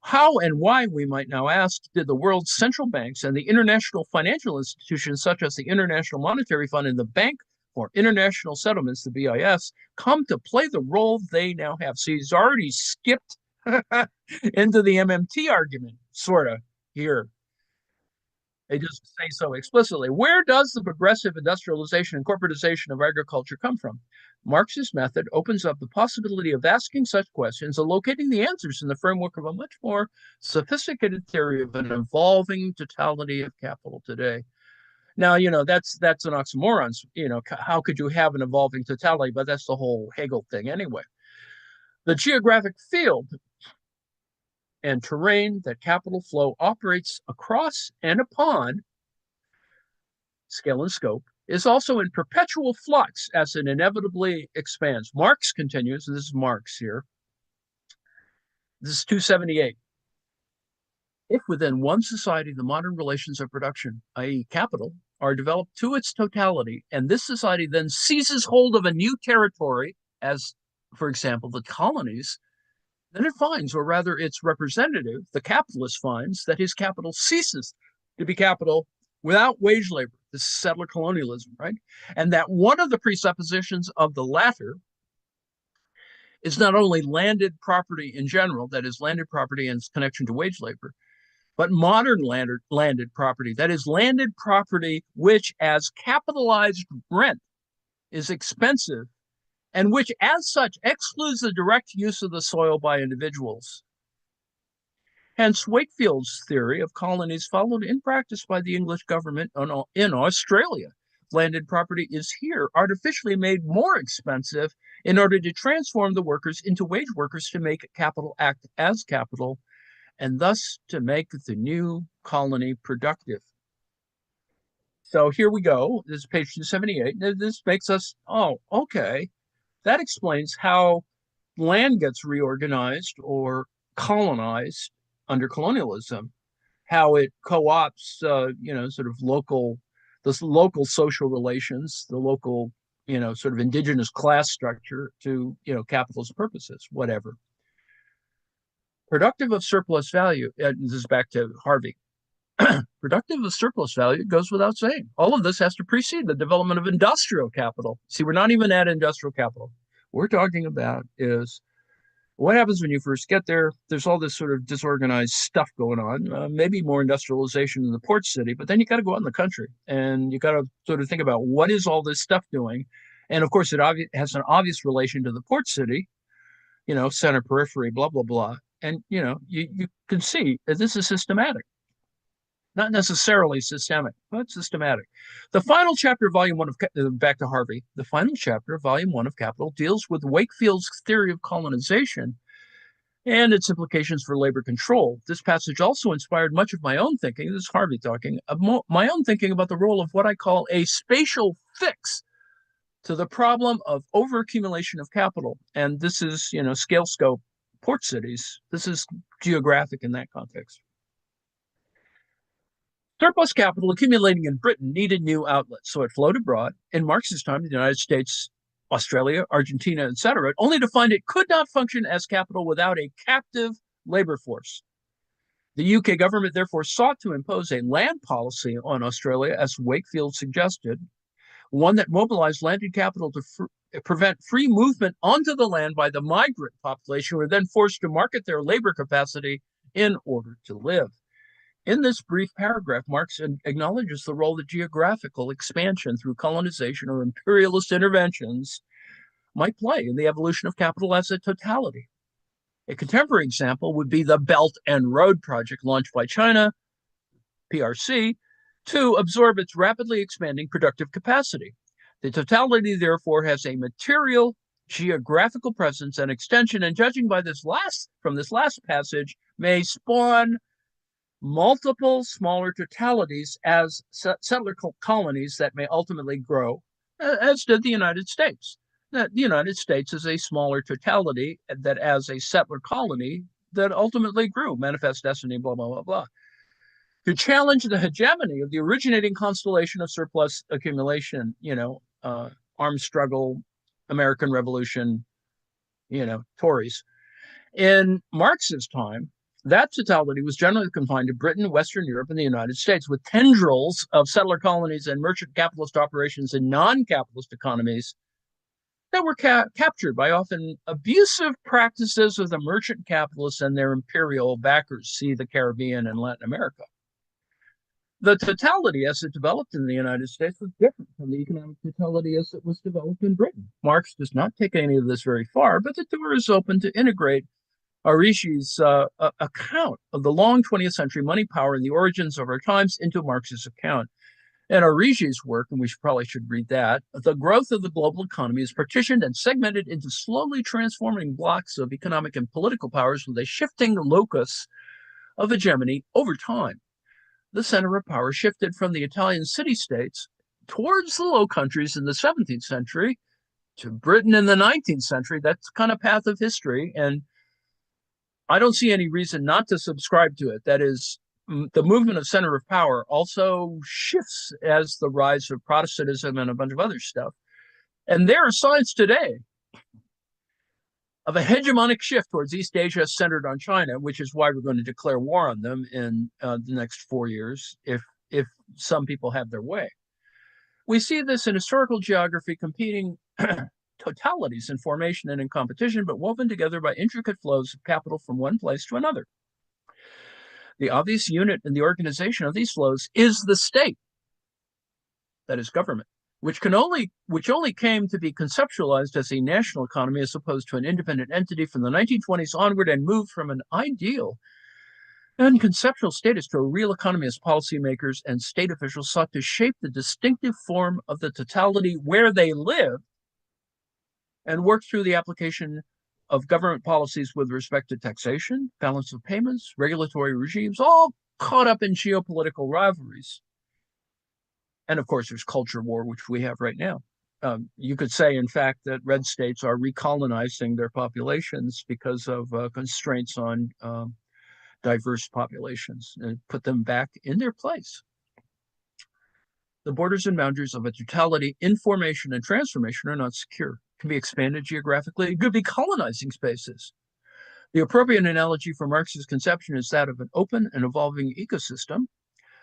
How and why, we might now ask, did the world's central banks and the international financial institutions, such as the International Monetary Fund and the Bank for International Settlements, the BIS, come to play the role they now have? So he's already skipped into the MMT argument, sort of, here. They just say so explicitly. Where does the progressive industrialization and corporatization of agriculture come from? Marx's method opens up the possibility of asking such questions and locating the answers in the framework of a much more sophisticated theory of an evolving totality of capital today. Now, that's an oxymoron. How could you have an evolving totality? But that's the whole Hegel thing anyway. The geographic field and terrain that capital flow operates across and upon, scale and scope, is also in perpetual flux as it inevitably expands. Marx continues, and this is Marx here. This is 278. If within one society the modern relations of production, i.e., capital, are developed to its totality, and this society then seizes hold of a new territory, as, for example, the colonies, then it finds, or rather its representative, the capitalist, finds that his capital ceases to be capital without wage labor. This is settler colonialism, right? And that one of the presuppositions of the latter is not only landed property in general, that is, landed property in connection to wage labor, but modern landed property, that is, landed property which, as capitalized rent, is expensive and which, as such, excludes the direct use of the soil by individuals. Hence, Wakefield's theory of colonies, followed in practice by the English government in Australia. Landed property is here artificially made more expensive in order to transform the workers into wage workers to make capital act as capital, and thus to make the new colony productive. So here we go. This is page 278. This makes us, oh, okay. That explains how land gets reorganized or colonized under colonialism, how it co-ops, sort of local social relations, the local, sort of indigenous class structure to, capitalist purposes, whatever. Productive of surplus value, this is back to Harvey. Productive of surplus value goes without saying. All of this has to precede the development of industrial capital. See, we're not even at industrial capital. What we're talking about is what happens when you first get there. There's all this sort of disorganized stuff going on, maybe more industrialization in the port city, but then you got to go out in the country and you got to sort of think about what is all this stuff doing. And of course, it has an obvious relation to the port city, center, periphery, blah, blah, blah. And, you can see that this is systematic. Not necessarily systemic, but systematic. The final chapter of volume 1 of, back to Harvey, the final chapter of volume 1 of Capital deals with Wakefield's theory of colonization and its implications for labor control. This passage also inspired much of my own thinking, this is Harvey talking, my own thinking about the role of what I call a spatial fix to the problem of overaccumulation of capital. And this is, scale scope, port cities. This is geographic in that context. Surplus capital accumulating in Britain needed new outlets, so it flowed abroad. In Marx's time, the United States, Australia, Argentina, etc., only to find it could not function as capital without a captive labor force. The UK government therefore sought to impose a land policy on Australia, as Wakefield suggested, one that mobilized landed capital to prevent free movement onto the land by the migrant population, who were then forced to market their labor capacity in order to live. In this brief paragraph, Marx acknowledges the role that geographical expansion through colonization or imperialist interventions might play in the evolution of capital as a totality. A contemporary example would be the Belt and Road Project launched by China, PRC, to absorb its rapidly expanding productive capacity. The totality, therefore, has a material, geographical presence and extension, and judging by this last passage, may spawn multiple smaller totalities as settler colonies that may ultimately grow, as did the United States. The United States is a smaller totality that, as a settler colony, that ultimately grew, manifest destiny, blah, blah, blah, blah. To challenge the hegemony of the originating constellation of surplus accumulation, armed struggle, American Revolution, Tories. In Marx's time, that totality was generally confined to Britain, Western Europe, and the United States, with tendrils of settler colonies and merchant capitalist operations in non-capitalist economies that were captured by often abusive practices of the merchant capitalists and their imperial backers, see the Caribbean and Latin America. The totality as it developed in the United States was different from the economic totality as it was developed in Britain. Marx does not take any of this very far, but the door is open to integrate Orishi's account of the long 20th century money power and the origins of our times into Marx's account. And Orishi's work, and we probably should read that, the growth of the global economy is partitioned and segmented into slowly transforming blocks of economic and political powers with a shifting locus of hegemony over time. The center of power shifted from the Italian city-states towards the Low Countries in the 17th century to Britain in the 19th century. That's kind of path of history, and I don't see any reason not to subscribe to it. That is, the movement of center of power also shifts as the rise of Protestantism and a bunch of other stuff. And there are signs today of a hegemonic shift towards East Asia centered on China, which is why we're going to declare war on them in the next 4 years if some people have their way. We see this in historical geography competing totalities in formation and in competition, but woven together by intricate flows of capital from one place to another. The obvious unit in the organization of these flows is the state, that is government, which only came to be conceptualized as a national economy as opposed to an independent entity from the 1920s onward, and moved from an ideal and conceptual status to a real economy as policymakers and state officials sought to shape the distinctive form of the totality where they live and work through the application of government policies with respect to taxation, balance of payments, regulatory regimes, all caught up in geopolitical rivalries. And of course, there's culture war, which we have right now. You could say, in fact, that red states are recolonizing their populations because of constraints on diverse populations and put them back in their place. The borders and boundaries of a totality in formation and transformation are not secure. Can be expanded geographically. It could be colonizing spaces. The appropriate analogy for Marx's conception is that of an open and evolving ecosystem,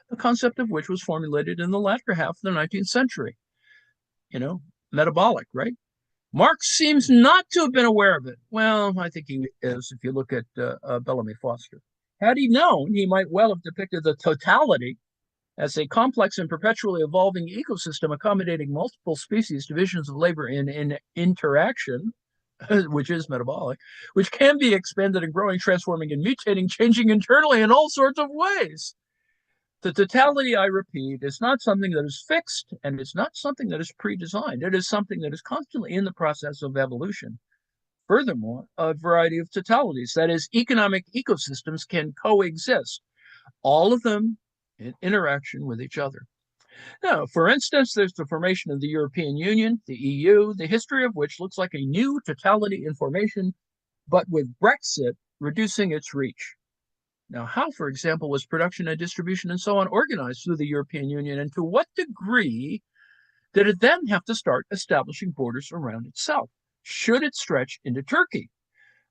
the concept of which was formulated in the latter half of the 19th century. Metabolic, right? Marx seems not to have been aware of it. Well, I think he is, if you look at Bellamy Foster. Had he known, he might well have depicted the totality as a complex and perpetually evolving ecosystem accommodating multiple species, divisions of labor in interaction, which is metabolic, which can be expanded and growing, transforming and mutating, changing internally in all sorts of ways. The totality, I repeat, is not something that is fixed, and it's not something that is pre-designed. It is something that is constantly in the process of evolution. Furthermore, a variety of totalities, that is, economic ecosystems, can coexist, all of them in interaction with each other. Now, for instance, there's the formation of the European Union, the EU, the history of which looks like a new totality in formation, but with Brexit reducing its reach. Now, how, for example, was production and distribution and so on organized through the European Union, and to what degree did it then have to start establishing borders around itself? Should it stretch into Turkey?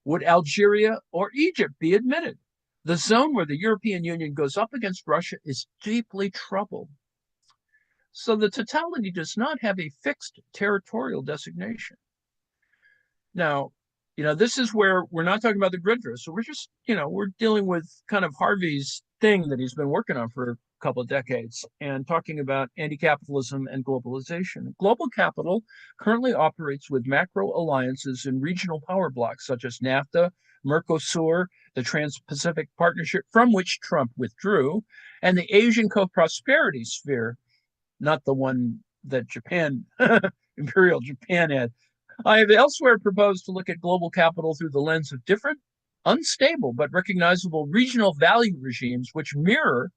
Would Algeria or Egypt be admitted? The zone where the European Union goes up against Russia is deeply troubled. So the totality does not have a fixed territorial designation. Now, this is where we're not talking about the grid drift. So we're just, we're dealing with kind of Harvey's thing that he's been working on for a couple of decades and talking about anti-capitalism and globalization. Global capital currently operates with macro alliances in regional power blocks such as NAFTA, Mercosur, the Trans-Pacific Partnership, from which Trump withdrew, and the Asian co-prosperity sphere, not the one that Japan, Imperial Japan had. I have elsewhere proposed to look at global capital through the lens of different, unstable, but recognizable regional value regimes which mirror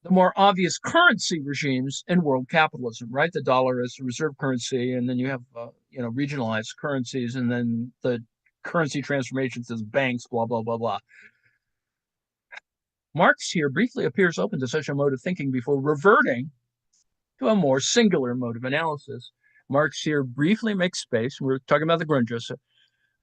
the more obvious currency regimes in world capitalism, right? The dollar as a reserve currency, and then you have, regionalized currencies, and then the currency transformations as banks, blah, blah, blah, blah. Marx here briefly appears open to such a mode of thinking before reverting to a more singular mode of analysis. Marx here briefly makes space. We're talking about the Grundrisse.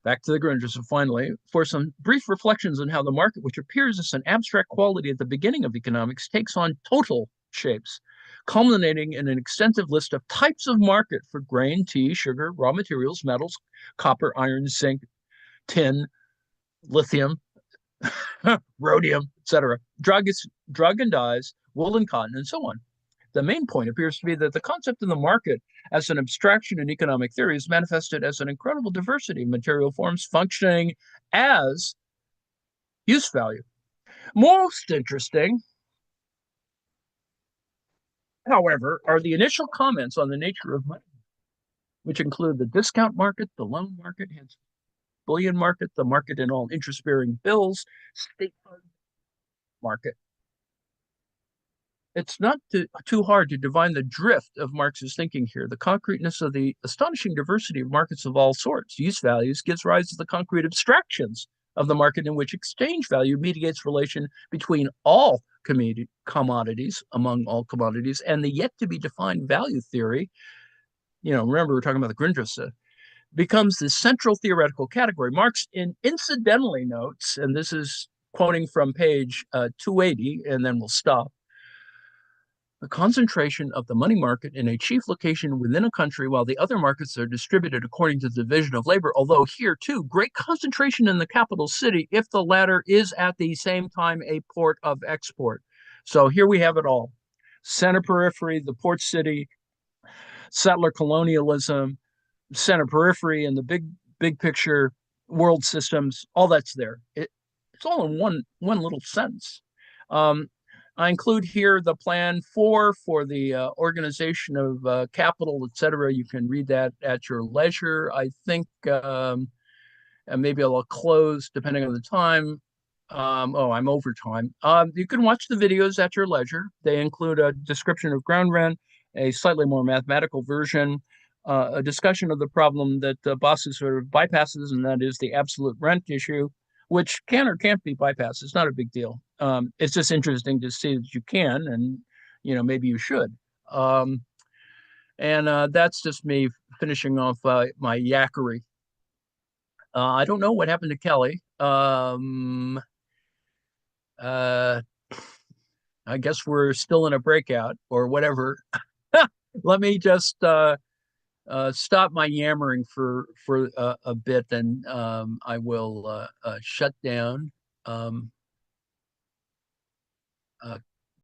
Back to the Grundrisse, finally, for some brief reflections on how the market, which appears as an abstract quality at the beginning of economics, takes on total shapes, culminating in an extensive list of types of market for grain, tea, sugar, raw materials, metals, copper, iron, zinc, tin, lithium, rhodium, etc., drug and dyes, wool and cotton, and so on. The main point appears to be that the concept of the market as an abstraction in economic theory is manifested as an incredible diversity of material forms functioning as use value. Most interesting, however, are the initial comments on the nature of money, which include the discount market, the loan market, hence bullion market, the market in all interest-bearing bills, state fund market. It's not too hard to divine the drift of Marx's thinking here. The concreteness of the astonishing diversity of markets of all sorts, use values, gives rise to the concrete abstractions of the market in which exchange value mediates relation between all commodities, among all commodities, and the yet to be defined value theory. Remember, we're talking about the Grundrisse, becomes the central theoretical category. Marx incidentally notes, and this is quoting from page 280, and then we'll stop, the concentration of the money market in a chief location within a country while the other markets are distributed according to the division of labor, although here too, great concentration in the capital city if the latter is at the same time a port of export. So here we have it all. Center periphery, the port city, settler colonialism, center periphery, and the big picture world systems, all that's there. It's all in one little sentence. I include here the plan for the organization of capital, et cetera. You can read that at your leisure. I think and maybe I'll close depending on the time. I'm over time. You can watch the videos at your leisure. They include a description of ground rent, a slightly more mathematical version, a discussion of the problem that Bosses sort of bypasses, and that is the absolute rent issue, which can or can't be bypassed. It's not a big deal. It's just interesting to see that you can, and maybe you should. And that's just me finishing off my yakkery. I don't know what happened to Kelly. I guess we're still in a breakout or whatever. Let me just stop my yammering for a bit, and I will shut down.